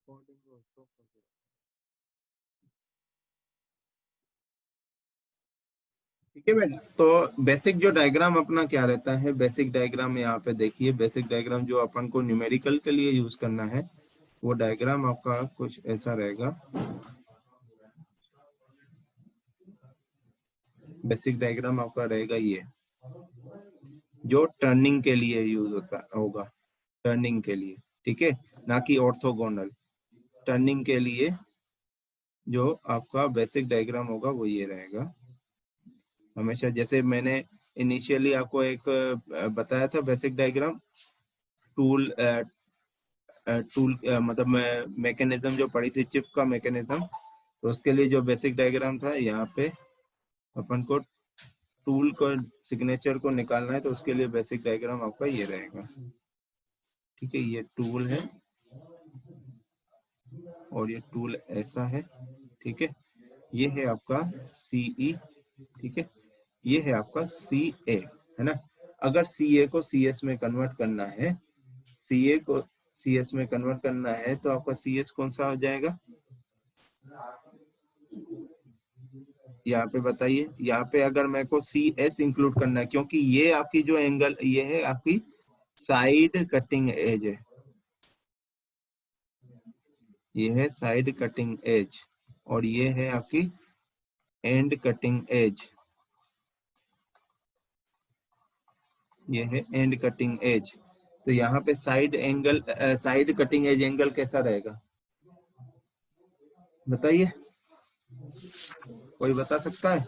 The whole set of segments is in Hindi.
ठीक है बेटा। तो बेसिक जो डायग्राम अपना क्या रहता है, बेसिक डायग्राम यहाँ पे देखिए, बेसिक डायग्राम जो अपन को न्यूमेरिकल के लिए यूज करना है वो डायग्राम आपका कुछ ऐसा रहेगा। बेसिक डायग्राम आपका रहेगा ये, जो टर्निंग के लिए यूज होगा, टर्निंग के लिए, ठीक है, ना कि ऑर्थोगोनल। टर्निंग के लिए जो आपका बेसिक डायग्राम होगा वो ये रहेगा हमेशा। जैसे मैंने इनिशियली आपको एक बताया था बेसिक डायग्राम, टूल मतलब मैकेनिज्म जो पढ़ी थी, चिप का मैकेनिज्म, तो उसके लिए जो बेसिक डायग्राम था, यहाँ पे अपन को टूल को सिग्नेचर को निकालना है, तो उसके लिए बेसिक डायग्राम आपका ये रहेगा। ठीक है, ये टूल है और ये टूल ऐसा है। ठीक है, ये है आपका CE। ठीक है, ये है आपका CA, है ना। अगर CA को CS में कन्वर्ट करना है, CA को CS में कन्वर्ट करना है, तो आपका CS कौन सा हो जाएगा यहाँ पे बताइए। यहाँ पे अगर मेरे को CS इंक्लूड करना है, क्योंकि ये आपकी जो एंगल ये है आपकी साइड कटिंग एज है, ये है साइड कटिंग एज, और ये है आपकी एंड कटिंग एज, ये है एंड कटिंग एज। तो यहाँ पे side angle, side cutting edge angle कैसा रहेगा बताइए, कोई बता सकता है।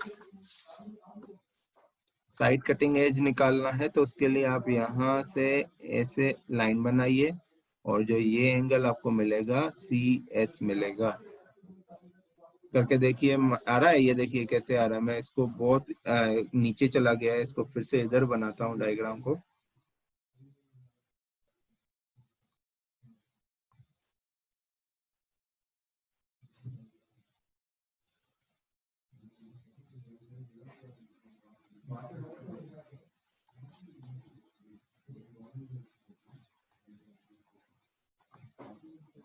साइड कटिंग एज निकालना है तो उसके लिए आप यहाँ से ऐसे लाइन बनाइए, और जो ये एंगल आपको मिलेगा CS मिलेगा। करके देखिए, आ रहा है, ये देखिए कैसे आ रहा है। मैं इसको बहुत नीचे चला गया है, इसको फिर से इधर बनाता हूँ डायग्राम को।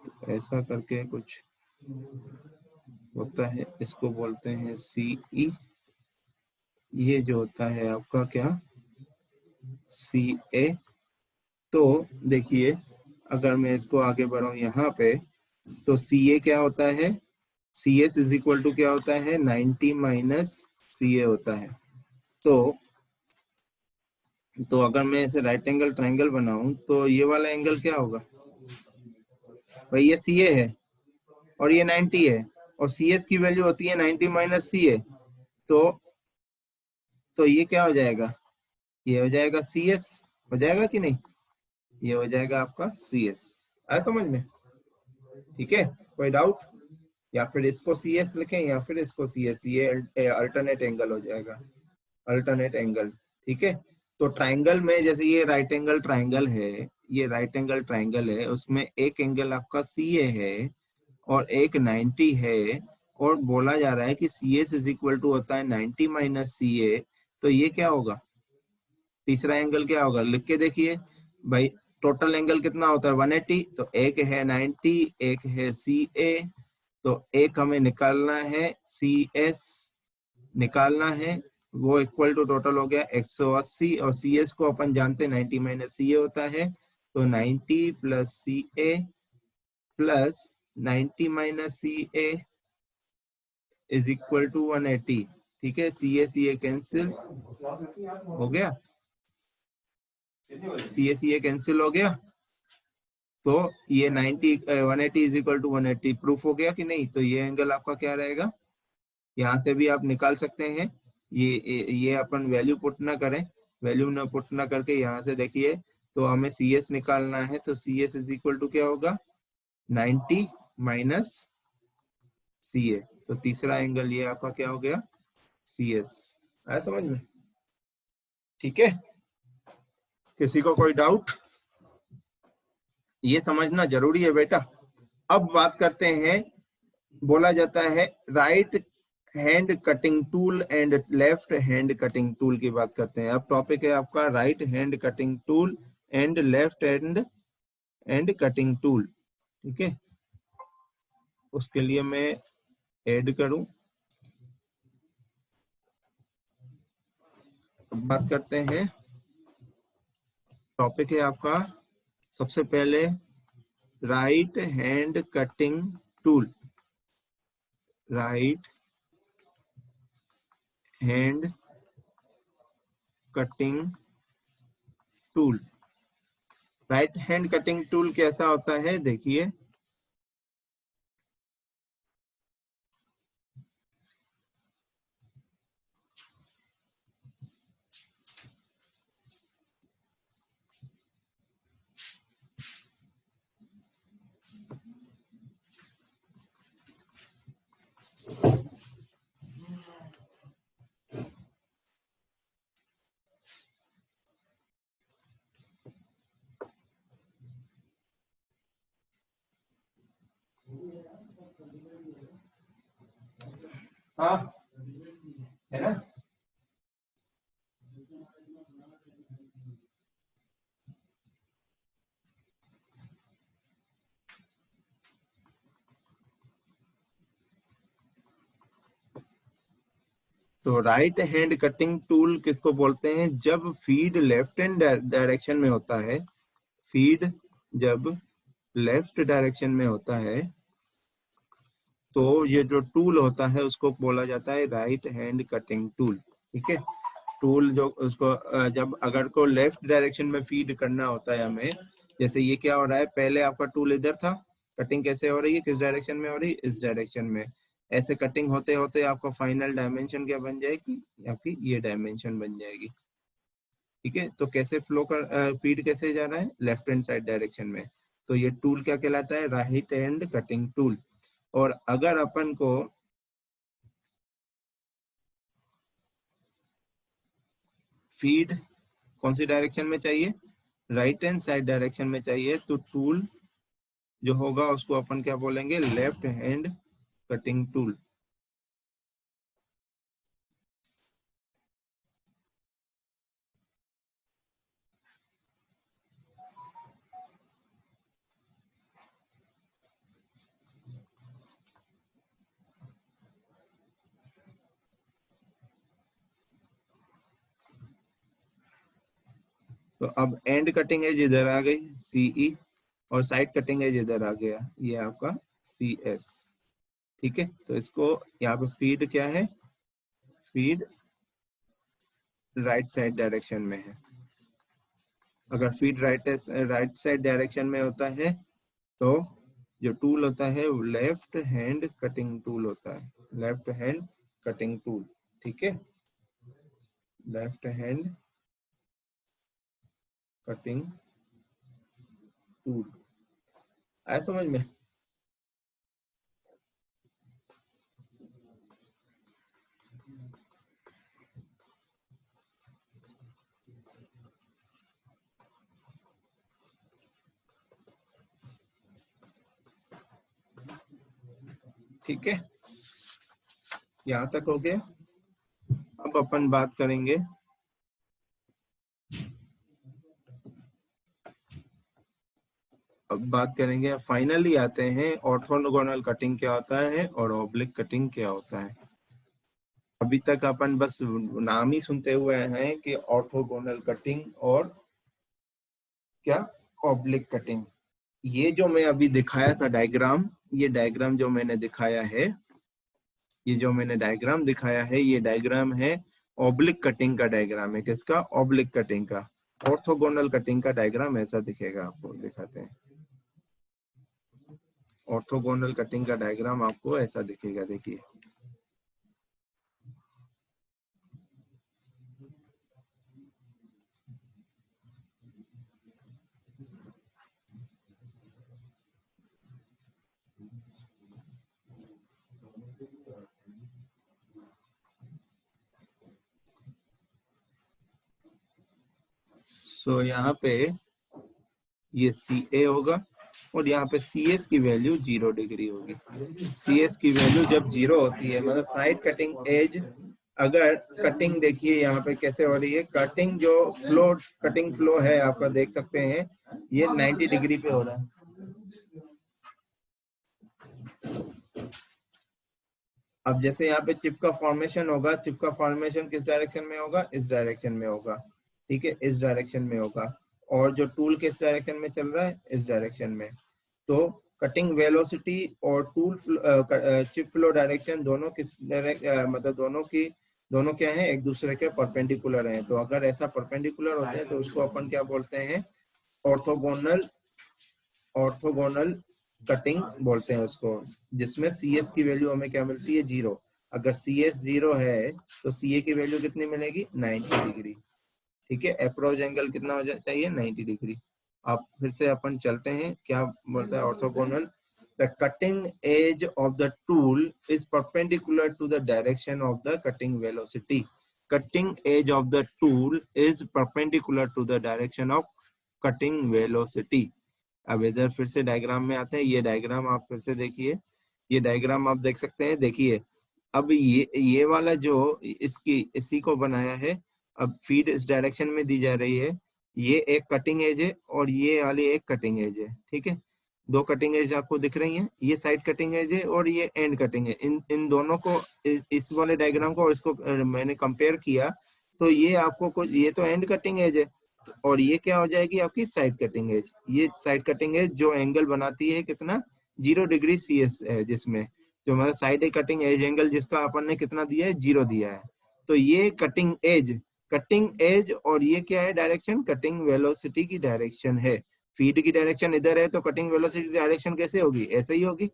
तो ऐसा करके कुछ होता है, इसको बोलते हैं CE। ये जो होता है आपका क्या, CA। तो देखिए, अगर मैं इसको आगे बढ़ाऊं यहाँ पे, तो CA क्या होता है, CS इज इक्वल टू क्या होता है, 90 माइनस CA होता है। तो अगर मैं इसे राइट एंगल ट्रायंगल बनाऊं, तो ये वाला एंगल क्या होगा भाई, ये CA है और ये 90 है, और CS की वैल्यू होती है 90 माइनस CA। तो ये क्या हो जाएगा, ये हो जाएगा CS, हो जाएगा कि नहीं, ये हो जाएगा आपका CS। आया समझ में, ठीक है, कोई डाउट। या फिर इसको CS लिखें या फिर इसको CS, ये अल्टरनेट एंगल हो जाएगा, अल्टरनेट एंगल। ठीक है, तो ट्राइंगल में जैसे ये राइट एंगल ट्राइंगल है, ये राइट एंगल ट्राइंगल है, उसमें एक एंगल आपका CA है और एक 90 है, और बोला जा रहा है कि CS इज इक्वल टू होता है 90 माइनस CA। तो ये क्या होगा, तीसरा एंगल क्या होगा, लिख के देखिए भाई। टोटल एंगल कितना होता है 180, तो एक है 90, एक है CA, तो एक हमें निकालना है CS निकालना है, वो इक्वल टू टोटल हो गया 180, और CS को अपन जानते हैं 90 माइनस CA होता है, तो 90 plus CA plus 90 minus CA is equal to 180। ठीक है, CA कैंसिल हो गया, CA कैंसिल हो गया, तो ये 90 180 इज इक्वल टू 180 प्रूफ हो गया कि नहीं। तो ये एंगल आपका क्या रहेगा, यहाँ से भी आप निकाल सकते हैं। ये अपन वैल्यू पुट ना करें, वैल्यू ना पुट ना करके यहाँ से देखिए, तो हमें CS निकालना है, तो CS इज इक्वल टू क्या होगा 90 माइनस CA। तो तीसरा एंगल ये आपका क्या हो गया CS। आया समझ में, ठीक है, किसी को कोई डाउट, ये समझना जरूरी है बेटा। अब बात करते हैं, बोला जाता है right hand cutting tool and left hand cutting tool की बात करते हैं। अब टॉपिक है आपका right hand cutting tool and left hand cutting tool. ठीक है, उसके लिए मैं ऐड करूं। बात करते हैं, टॉपिक है आपका सबसे पहले right hand cutting tool. Right hand cutting tool. Right hand cutting tool कैसा होता है देखिए। हाँ है ना। तो राइट हैंड कटिंग टूल किसको बोलते हैं? जब फीड लेफ्ट हैंड डायरेक्शन में होता है, फीड जब लेफ्ट डायरेक्शन में होता है तो ये जो टूल होता है उसको बोला जाता है राइट हैंड कटिंग टूल। ठीक है। टूल जो उसको जब अगर को लेफ्ट डायरेक्शन में फीड करना होता है हमें, जैसे ये क्या हो रहा है, पहले आपका टूल इधर था, कटिंग कैसे हो रही है, किस डायरेक्शन में हो रही है, इस डायरेक्शन में। ऐसे कटिंग होते होते आपका फाइनल डायमेंशन क्या बन जाएगी, आपकी ये डायमेंशन बन जाएगी। ठीक है। तो कैसे फ्लो कर फीड कैसे जा रहा है, लेफ्ट हैंड साइड डायरेक्शन में। तो ये टूल क्या कहलाता है, राइट हैंड कटिंग टूल। और अगर अपन को फीड कौन सी डायरेक्शन में चाहिए, राइट हैंड साइड डायरेक्शन में चाहिए, तो टूल जो होगा उसको अपन क्या बोलेंगे, लेफ्ट हैंड कटिंग टूल। तो अब एंड कटिंग एज इधर आ गई सीई, और साइड कटिंग एज इधर आ गया, ये आपका सी एस। ठीक है। तो इसको यहाँ पे फीड क्या है, फीड राइट साइड डायरेक्शन में है। अगर फीड राइट साइड डायरेक्शन में होता है तो जो टूल होता है वो लेफ्ट हैंड कटिंग टूल होता है, लेफ्ट हैंड कटिंग टूल। ठीक है। लेफ्ट हैंड कटिंग टूल आया समझ में? ठीक है, यहाँ तक हो गया। अब अपन बात करेंगे, अब बात करेंगे फाइनली आते हैं ऑर्थोगोनल कटिंग क्या होता है और ऑब्लिक कटिंग क्या होता है। अभी तक अपन बस नाम ही सुनते हुए हैं कि ऑर्थोगोनल कटिंग और क्या, ऑब्लिक कटिंग। ये जो मैं अभी दिखाया था डायग्राम, ये डायग्राम जो मैंने दिखाया है, ये जो मैंने डायग्राम दिखाया है, ये डायग्राम है ऑब्लिक कटिंग का डायग्राम है। किसका, ऑब्लिक कटिंग का। ऑर्थोगोनल कटिंग का डायग्राम ऐसा दिखेगा, आपको दिखाते हैं। ऑर्थोगोनल कटिंग का डायग्राम आपको ऐसा दिखेगा, देखिए। सो यहाँ पे ये सी ए होगा और यहाँ पे सी एस की वैल्यू 0 डिग्री होगी। सी एस की वैल्यू जब 0 होती है, मतलब साइड कटिंग एज, अगर कटिंग देखिए यहाँ पे कैसे हो रही है, कटिंग जो फ्लो, कटिंग फ्लो है आपका देख सकते हैं, ये 90 डिग्री पे हो रहा है। अब जैसे यहाँ पे चिप का फॉर्मेशन होगा, चिप का फॉर्मेशन किस डायरेक्शन में होगा, इस डायरेक्शन में होगा, ठीक है, इस डायरेक्शन में होगा, और जो टूल किस डायरेक्शन में चल रहा है, इस डायरेक्शन में। तो कटिंग वेलोसिटी और टूल चिप फ्लो डायरेक्शन दोनों मतलब दोनों क्या है, एक दूसरे के परपेंडिकुलर हैं। तो अगर ऐसा परपेंडिकुलर होते हैं तो उसको अपन क्या बोलते हैं, ऑर्थोगोनल ऑर्थोगोनल कटिंग बोलते हैं उसको, जिसमें सी एस की वैल्यू हमें क्या मिलती है, 0। अगर सी एस 0 है तो सी ए की वैल्यू कितनी मिलेगी, 90 डिग्री, ठीक है। अप्रोच एंगल कितना हो चाहिए, 90 डिग्री। अब फिर से अपन चलते हैं, क्या बोलता है orthogonal, the cutting edge of the tool is perpendicular to the direction of the cutting velocity. Cutting edge of the tool is perpendicular to the direction of cutting velocity. अब इधर फिर से डायग्राम में आते हैं, ये डायग्राम आप फिर से देखिए, ये डायग्राम आप देख सकते हैं, देखिए। अब ये वाला जो इसी को बनाया है, अब फीड इस डायरेक्शन में दी जा रही है, ये एक कटिंग एज है और ये वाली एक कटिंग एज है, ठीक है। दो कटिंग एज आपको दिख रही हैं, ये साइड कटिंग एज है और ये एंड कटिंग है। इन दोनों को, इस वाले डायग्राम को और इसको मैंने कंपेयर किया, तो ये आपको कुछ, ये तो एंड कटिंग एज है और ये क्या हो जाएगी आपकी साइड कटिंग एज। ये साइड कटिंग एज जो एंगल बनाती है कितना, 0 डिग्री सी एस है, जिसमें जो मतलब साइड कटिंग एज एंगल जिसका अपन ने कितना दिया है, 0 दिया है। तो ये कटिंग एज और ये क्या है, डायरेक्शन, कटिंग वेलोसिटी की डायरेक्शन है। फीड की डायरेक्शन इधर है तो कटिंग वेलोसिटी डायरेक्शन कैसे होगी, ऐसे ही होगी।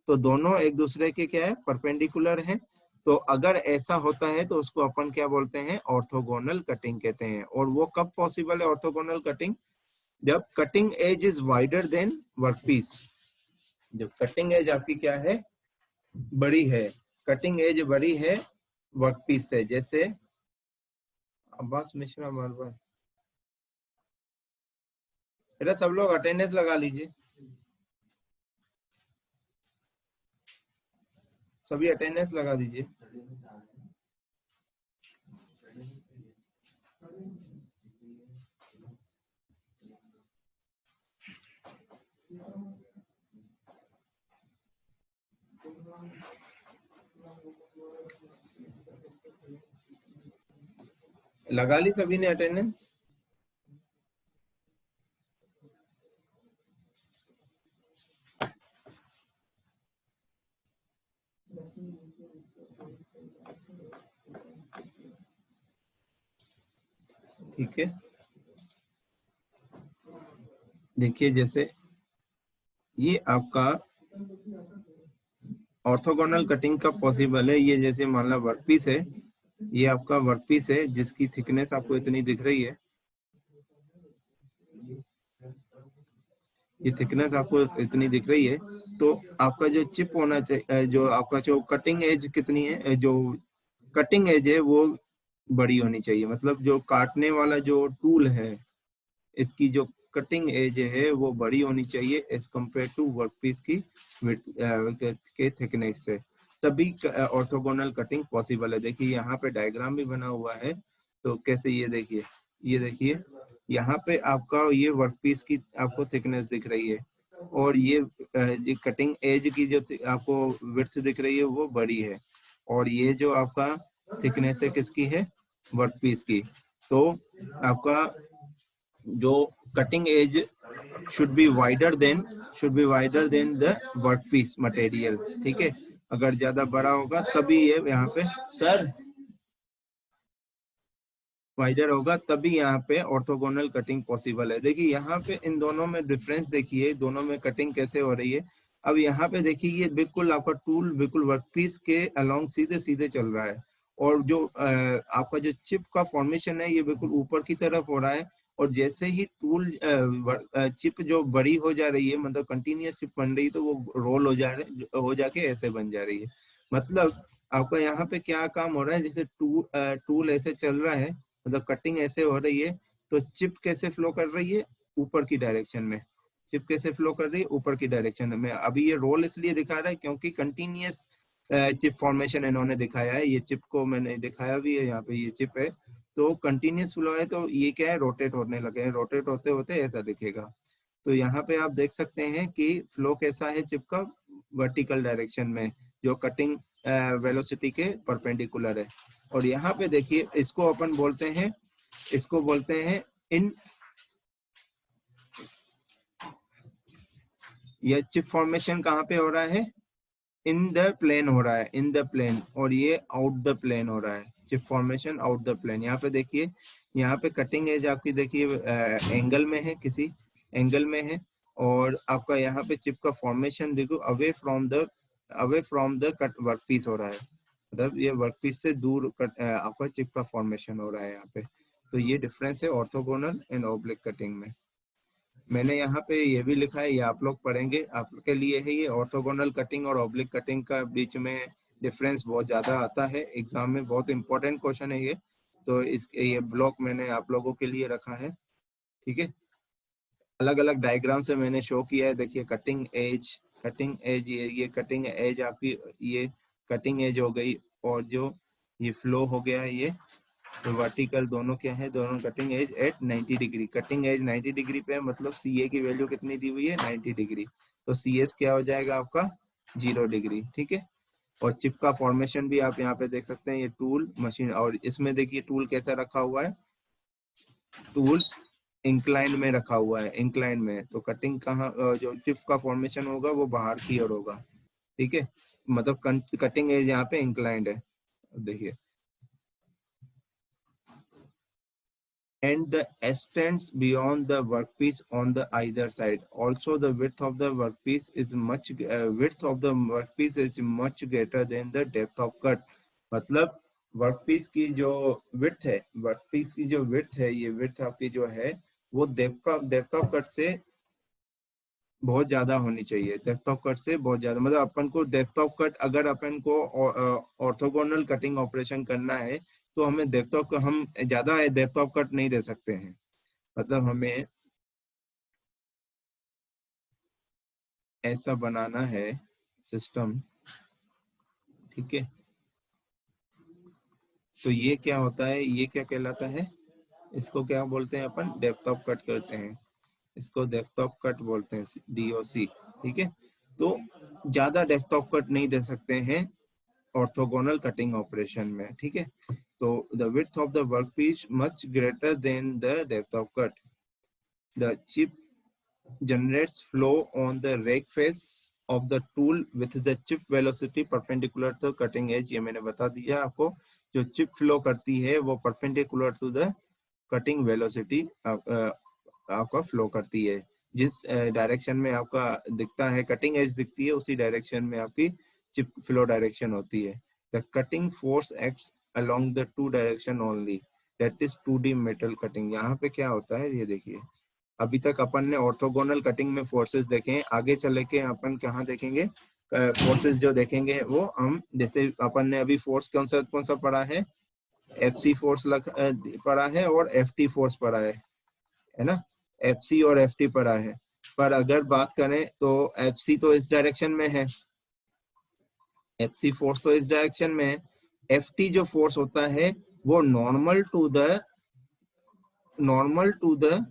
तो दोनों एक दूसरे के क्या है, परपेंडिकुलर है। तो अगर ऐसा होता है तो उसको अपन क्या बोलते हैं, ऑर्थोगोनल कटिंग कहते हैं। और वो कब पॉसिबल है ऑर्थोगोनल कटिंग, जब cutting edge is wider than workpiece. जब कटिंग एज आपकी क्या है, बड़ी है, कटिंग एज बड़ी है वर्कपीस से। जैसे अब्बास मिश्रा बार बार, बेटा सब लोग अटेंडेंस लगा लीजिए, सभी अटेंडेंस लगा दीजिए। लगा ली सभी ने अटेंडेंस? ठीक है, देखिए जैसे ये आपका ऑर्थोगोनल कटिंग कब पॉसिबल है, ये जैसे मान लो वर्कपीस है, ये आपका वर्कपीस है जिसकी थिकनेस आपको इतनी दिख रही है, ये थिकनेस आपको इतनी दिख रही है। तो आपका जो चिप होना चाहिए, जो आपका जो कटिंग एज कितनी है, जो कटिंग एज है वो बड़ी होनी चाहिए। मतलब जो काटने वाला जो टूल है, इसकी जो कटिंग एज है वो बड़ी होनी चाहिए एज कम्पेयर टू वर्कपीस की width के थिकनेस से, तभी ऑर्थोगोनल कटिंग पॉसिबल है। देखिए यहाँ पे डायग्राम भी बना हुआ है, तो कैसे, ये देखिए यहाँ पे आपका ये वर्कपीस की आपको थिकनेस दिख रही है, और ये कटिंग एज की जो आपको विड्थ दिख रही है वो बड़ी है, और ये जो आपका थिकनेस है किसकी है, वर्कपीस की। तो आपका जो cutting edge should be wider than the workpiece material, ठीक है। अगर ज्यादा बड़ा होगा तभी ये यहाँ पे सर वाइडर होगा, तभी यहाँ पे ऑर्थोगोनल कटिंग पॉसिबल है। देखिए यहाँ पे इन दोनों में डिफरेंस देखिए, दोनों में कटिंग कैसे हो रही है। अब यहाँ पे देखिए ये बिल्कुल आपका टूल बिल्कुल वर्कपीस के अलोंग सीधे सीधे चल रहा है, और जो आपका जो चिप का फॉर्मेशन है ये बिल्कुल ऊपर की तरफ हो रहा है। और जैसे ही टूल चिप जो बड़ी हो जा रही है, मतलब कंटिन्यूअस चिप बन रही है, तो वो रोल हो जाके ऐसे बन जा रही है। मतलब आपका यहाँ पे क्या काम हो रहा है, जैसे टूल ऐसे चल रहा है, मतलब कटिंग ऐसे हो रही है, तो चिप कैसे फ्लो कर रही है, ऊपर की डायरेक्शन में। चिप कैसे फ्लो कर रही है, ऊपर की डायरेक्शन में। अभी ये रोल इसलिए दिखा रहा है क्योंकि कंटिन्यूअस चिप फॉर्मेशन इन्होंने दिखाया है। ये चिप को मैंने दिखाया भी है, यहाँ पे ये चिप है, तो कंटिन्यूअस फ्लो है, तो ये क्या है, रोटेट होने लगे हैं, रोटेट होते होते ऐसा दिखेगा। तो यहाँ पे आप देख सकते हैं कि फ्लो कैसा है चिप का, वर्टिकल डायरेक्शन में। जो कटिंग वेलोसिटी के परपेंडिकुलर है। और यहाँ पे देखिए इसको अपन बोलते हैं, इसको बोलते हैं इन, ये चिप फॉर्मेशन कहाँ पे हो रहा है, इन द प्लेन हो रहा है, इन द प्लेन, और ये आउट द प्लेन हो रहा है, chip formation out the plane. यहाँ पे देखिए, यहाँ पे कटिंग एज आपकी देखिए एंगल में है, किसी एंगल में है, और आपका यहाँ पे चिप का फॉर्मेशन देखो away from the cut work piece हो रहा है, मतलब ये वर्क पीस से दूर आपका चिप का फॉर्मेशन हो रहा है यहाँ पे। तो ये डिफरेंस है ऑर्थोगोनल एंड ऑब्लिक कटिंग में। मैंने यहाँ पे ये भी लिखा है, ये आप लोग पढ़ेंगे, आपके लिए है ये। ऑर्थोगोनल कटिंग और ऑब्लिक कटिंग का बीच में डिफरेंस बहुत ज्यादा आता है, एग्जाम में बहुत इंपॉर्टेंट क्वेश्चन है ये। तो इसके ये ब्लॉक मैंने आप लोगों के लिए रखा है, ठीक है। अलग अलग डायग्राम से मैंने शो किया है, देखिए कटिंग एज, ये कटिंग एज आपकी, ये कटिंग एज हो गई, और जो ये फ्लो हो गया है, ये तो वर्टिकल दोनों क्या है, दोनों cutting edge at 90 degree, cutting edge 90 degree पे है, मतलब सी ए की वैल्यू कितनी दी हुई है, 90 डिग्री। तो सी एस क्या हो जाएगा आपका 0 डिग्री, ठीक है। और चिप का फॉर्मेशन भी आप यहाँ पे देख सकते हैं, ये टूल मशीन, और इसमें देखिए टूल कैसा रखा हुआ है, टूल इंक्लाइन में रखा हुआ है, इंक्लाइन में। तो कटिंग कहाँ, जो चिप का फॉर्मेशन होगा वो बाहर की ओर होगा, ठीक है, मतलब कटिंग एज यहाँ पे इंक्लाइंड है, देखिए। And the extends beyond the workpiece on the either side. Also, the width of the workpiece is much greater than the depth of cut. मतलब वर्कपीस की जो विड्थ है, वर्कपीस की जो विड्थ है, ये विड्थ आपकी जो है वो डेप्थ ऑफ कट से बहुत ज्यादा होनी चाहिए, डेप्थ ऑफ कट से बहुत ज्यादा। मतलब अपन को डेप्थ ऑफ कट, अगर अपन को ऑर्थोगोनल कटिंग ऑपरेशन करना है तो हमें डेप्थ ऑफ, हम ज्यादा डेप्थ ऑफ कट नहीं दे सकते हैं, मतलब हमें ऐसा बनाना है सिस्टम, ठीक है। तो ये क्या होता है, ये क्या कहलाता है, इसको क्या बोलते हैं अपन, डेप्थ ऑफ कट करते हैं, इसको डेप्थ ऑफ कट बोलते हैं, DOC, ठीक है। तो ज्यादा डेप्थ ऑफ कट नहीं दे सकते हैं ऑर्थोगोनल कटिंग ऑपरेशन में, ठीक है। तो the width of the workpiece much greater than the depth of cut. The chip generates flow on the rake face of the tool with the chip velocity perpendicular to cutting edge। ये मैंने बता दिया आपको, जो चिप फ्लो करती है वो perpendicular to the cutting velocity आपका फ्लो करती है। जिस डायरेक्शन में आपका दिखता है कटिंग एज दिखती है, उसी डायरेक्शन में आपकी चिप फ्लो डायरेक्शन होती है। The cutting force acts along the two direction only, that is 2D metal cutting. यहाँ पे क्या होता है ये देखिए, अभी तक अपन ने ऑर्थोगोनल कटिंग में फोर्सेस देखे हैं, आगे चले के अपन कहाँ देखेंगे फोर्सेस, जो देखेंगे वो हम, जैसे अपन ने अभी फोर्स कौन सा पढ़ा है, FC फोर्स पढ़ा है और FT फोर्स पढ़ा है ना, FC और FT पढ़ा है। पर अगर बात करें तो FC तो इस डायरेक्शन में है, FC फोर्स तो इस डायरेक्शन में है, FT जो फोर्स होता है वो normal to the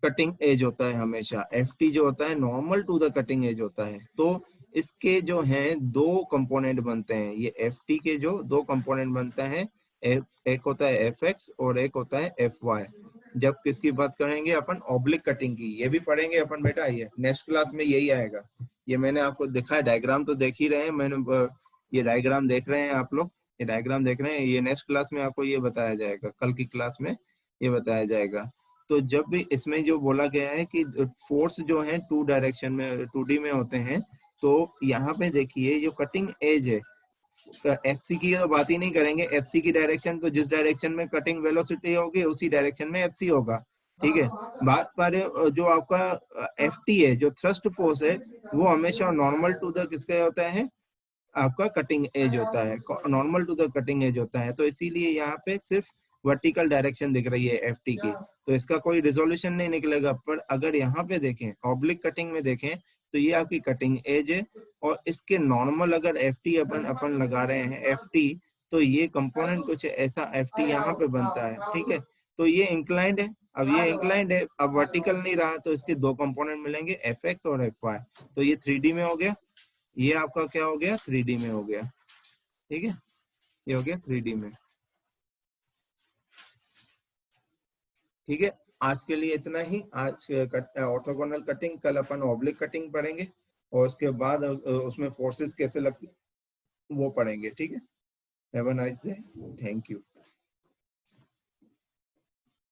cutting edge होता है हमेशा। FT जो होता है normal to the cutting edge होता है। तो इसके जो हैं दो कंपोनेंट बनते हैं, ये FT के जो दो कंपोनेंट बनते हैं, एक होता है FX और एक होता है FY। जब किसकी बात करेंगे अपन, ऑब्लिक कटिंग की, ये भी पढ़ेंगे अपन बेटा, ये नेक्स्ट क्लास में यही आएगा। ये मैंने आपको दिखाया, डायग्राम तो देख ही रहे हैं, मैंने ये डायग्राम देख रहे हैं आप लोग, ये डायग्राम देख रहे हैं, ये नेक्स्ट क्लास में आपको ये बताया जाएगा, कल की क्लास में ये बताया जाएगा। तो जब भी इसमें जो बोला गया है कि फोर्स जो है 2 डायरेक्शन में 2D में होते हैं, तो यहाँ पे देखिए जो कटिंग एज है, FC की तो बात ही नहीं करेंगे, FC की डायरेक्शन तो जिस डायरेक्शन में कटिंग वेलोसिटी होगी उसी डायरेक्शन में FC होगा, ठीक है। बात पर जो आपका FT है, जो थ्रस्ट फोर्स है, वो हमेशा नॉर्मल टू द किसका होता है, आपका कटिंग एज होता है, normal to the cutting edge होता है। तो इसीलिए यहाँ पे सिर्फ वर्टिकल डायरेक्शन दिख रही है FT की, तो इसका कोई रिजोल्यूशन नहीं निकलेगा। पर अगर यहाँ पे देखें, ऑब्लिक कटिंग में देखें, तो ये आपकी कटिंग एज है, और इसके नॉर्मल अगर FT अपन लगा रहे हैं FT, तो ये कंपोनेंट कुछ ऐसा FT यहाँ पे बनता है, ठीक है। तो ये इंक्लाइंड है, अब ये इंक्लाइंड है, अब वर्टिकल नहीं रहा, तो इसके दो कंपोनेंट मिलेंगे FX और FY। तो ये 3D में हो गया, ये आपका क्या हो गया, 3D में हो गया। ठीक है, ये हो गया 3D में। ठीक है, आज के लिए इतना ही। आज ऑर्थोगोनल कटिंग, कल अपन ऑब्लिक कटिंग पढ़ेंगे और उसके बाद उसमें फोर्सेस कैसे लगती वो पढ़ेंगे। ठीक है, have a nice day, thank you.